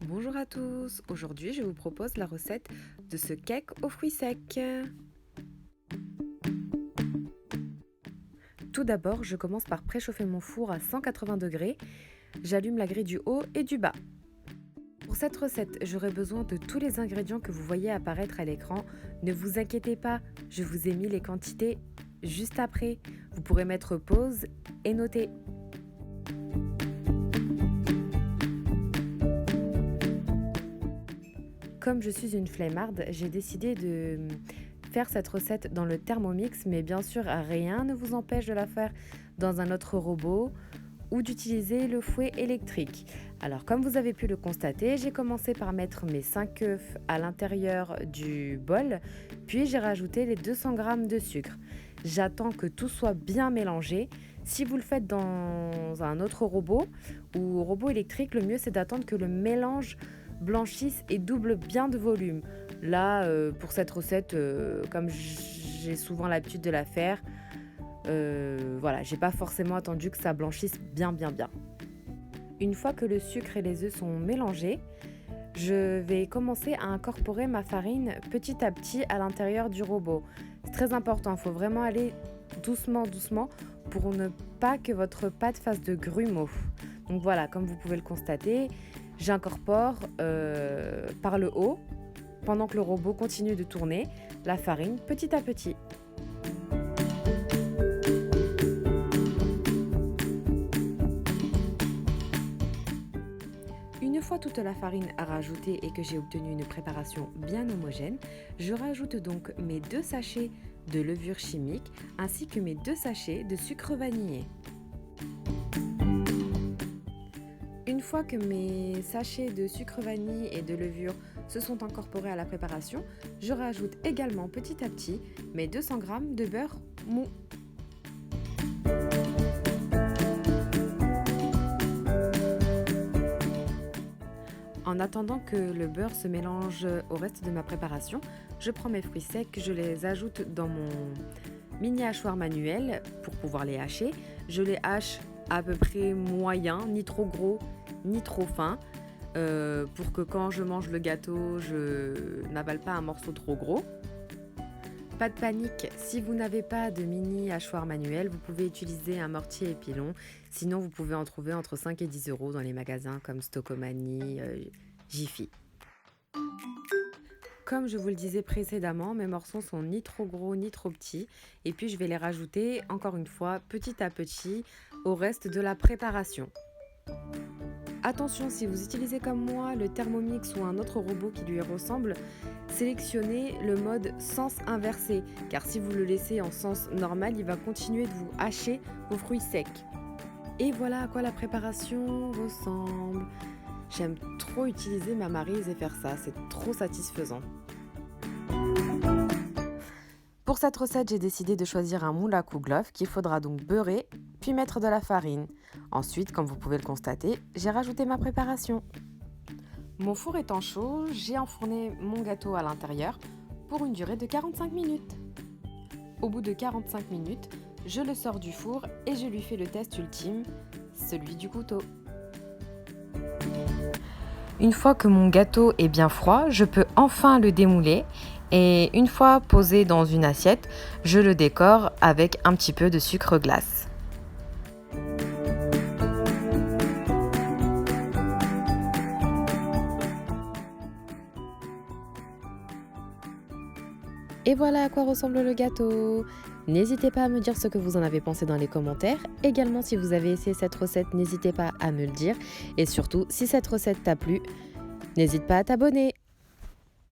Bonjour à tous, aujourd'hui je vous propose la recette de ce cake aux fruits secs. Tout d'abord, je commence par préchauffer mon four à 180 degrés. J'allume la grille du haut et du bas. Pour cette recette, j'aurai besoin de tous les ingrédients que vous voyez apparaître à l'écran. Ne vous inquiétez pas, je vous ai mis les quantités juste après. Vous pourrez mettre pause et noter. Comme je suis une flemmarde, j'ai décidé de faire cette recette dans le Thermomix, mais bien sûr, rien ne vous empêche de la faire dans un autre robot ou d'utiliser le fouet électrique. Alors, comme vous avez pu le constater, j'ai commencé par mettre mes 5 œufs à l'intérieur du bol, puis j'ai rajouté les 200 g de sucre. J'attends que tout soit bien mélangé. Si vous le faites dans un autre robot ou robot électrique, le mieux c'est d'attendre que le mélange blanchisse et double bien de volume. Là, pour cette recette, comme j'ai souvent l'habitude de la faire, voilà, j'ai pas forcément attendu que ça blanchisse bien. Une fois que le sucre et les œufs sont mélangés, je vais commencer à incorporer ma farine petit à petit à l'intérieur du robot. C'est très important, il faut vraiment aller doucement pour ne pas que votre pâte fasse de grumeaux. Donc voilà, comme vous pouvez le constater, j'incorpore par le haut, pendant que le robot continue de tourner, la farine petit à petit. Une fois toute la farine rajoutée et que j'ai obtenu une préparation bien homogène, je rajoute donc mes 2 sachets de levure chimique ainsi que mes 2 sachets de sucre vanillé. Une fois que mes sachets de sucre vanille et de levure se sont incorporés à la préparation, je rajoute également petit à petit mes 200 g de beurre mou. En attendant que le beurre se mélange au reste de ma préparation, je prends mes fruits secs, je les ajoute dans mon mini hachoir manuel pour pouvoir les hacher. Je les hache à peu près moyen, ni trop gros ni trop fin, pour que quand je mange le gâteau, je n'avale pas un morceau trop gros. Pas de panique, si vous n'avez pas de mini hachoir manuel, vous pouvez utiliser un mortier et pilon. Sinon, vous pouvez en trouver entre 5 et 10 € dans les magasins comme Stocomanie, Jiffy. Comme je vous le disais précédemment, mes morceaux sont ni trop gros ni trop petits. Et puis, je vais les rajouter, encore une fois, petit à petit, au reste de la préparation. Attention, si vous utilisez comme moi le Thermomix ou un autre robot qui lui ressemble, sélectionnez le mode sens inversé, car si vous le laissez en sens normal, il va continuer de vous hacher vos fruits secs. Et voilà à quoi la préparation ressemble. J'aime trop utiliser ma maryse et faire ça, c'est trop satisfaisant. Pour cette recette, j'ai décidé de choisir un moule à kouglof qu'il faudra donc beurrer, puis mettre de la farine. Ensuite, comme vous pouvez le constater, j'ai rajouté ma préparation. Mon four étant chaud, j'ai enfourné mon gâteau à l'intérieur pour une durée de 45 minutes. Au bout de 45 minutes, je le sors du four et je lui fais le test ultime, celui du couteau. Une fois que mon gâteau est bien froid, je peux enfin le démouler et une fois posé dans une assiette, je le décore avec un petit peu de sucre glace. Et voilà à quoi ressemble le gâteau. N'hésitez pas à me dire ce que vous en avez pensé dans les commentaires. Également, si vous avez essayé cette recette, n'hésitez pas à me le dire. Et surtout, si cette recette t'a plu, n'hésite pas à t'abonner.